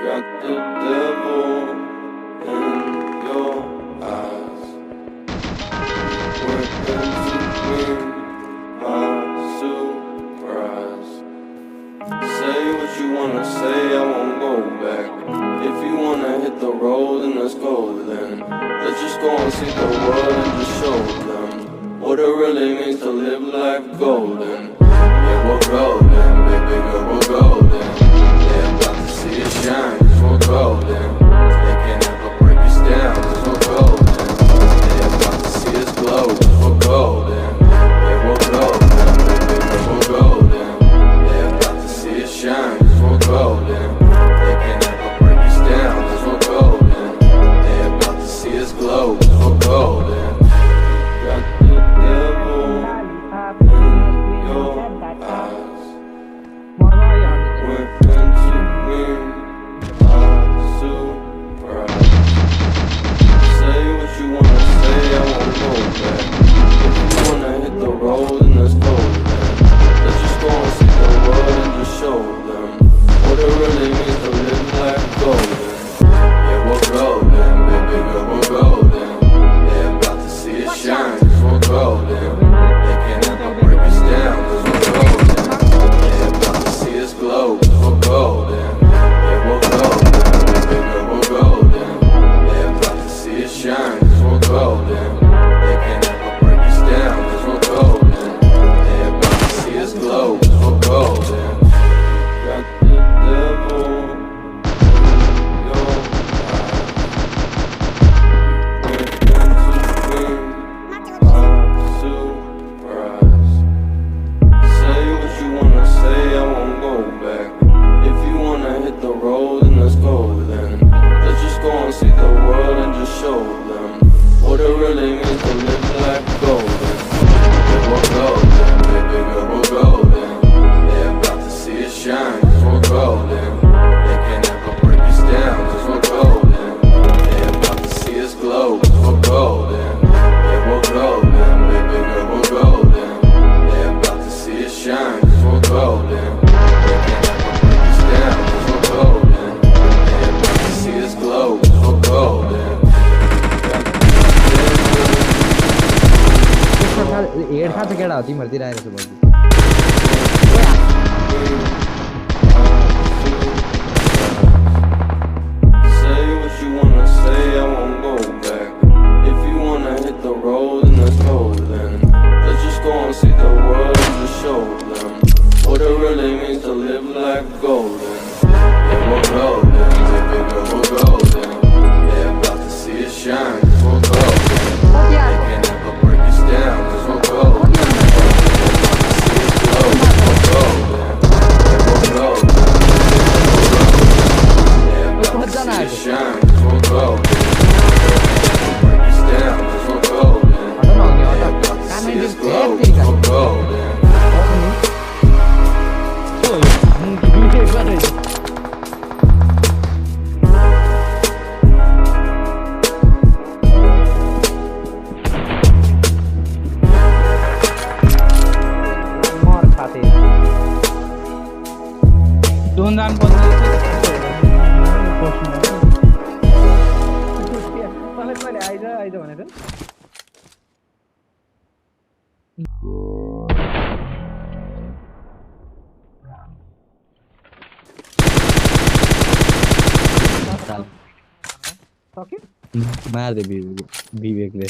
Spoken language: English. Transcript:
Got the devil in your eyes. Working to win my surprise. Say what you wanna say, I won't go back. If you wanna hit the road, then let's go then. Let's just go and see the world and just show them what it really means to live life golden. Yeah, we're golden, baby girl, we're golden. They're about to see it shine, cause we're golden. They can't ever break us down, cause we're golden. They're about to see us glow, cause we're golden. Yeah, we're golden, baby girl, we're golden. They're about to see us shine, cause we're golden. They can't ever break us down, cause we're golden. They're about to see us glow, cause we're golden. Got the devil in your eyes. Went into me, my surprise. Say what you wanna say, I won't go back. If you wanna hit the road, then let's go then. Let's just go and see the world and just show them what it really means to live life golden. Yeah, we're golden, baby girl, we're golden. They're about to see us shine, cause we're golden. They can't ever break us down, cause we're golden. They're about to see us glow, cause we're golden. Yeah, we're golden, baby girl, we're golden. They're about to see us shine, cause we're golden. They can't ever break us down, cause we're golden. They're about to see us glow, cause we're golden. Got the devil in your eyes. Went into me, my surprise. Say what you wanna say, I won't go back. If you wanna hit the road, then let's go then. Let's just go and see the world and just show them what it really means to live life golden. Yeah, we're golden, baby girl, we're golden. They're about to see us shine, cause we're golden. They can't ever break us down, cause we're golden. They're about to see us glow, cause we're golden. Yeah, we're golden, baby girl, we're golden. They're about to see us shine, cause we're golden. They can't ever break us down, cause we're golden. They're about to see us glow, cause we're golden. एड खा केड़ा होती मरती रहे सुबह की Say what you wanna say, I won't go back. If you wanna hit the road, then let's go then. Let's just go and see the world and just show them what it really means to live life golden. Yeah, we're golden, baby girl, we're golden. They're about to see us shine, cause we're golden. They can't ever break us down, cause we're golden. Shine, cause we're golden. Break us down, cause we're golden. They're about to see us glow, cause we're golden. मार खाते दोन दान eyes भनेर मार दे विवेकले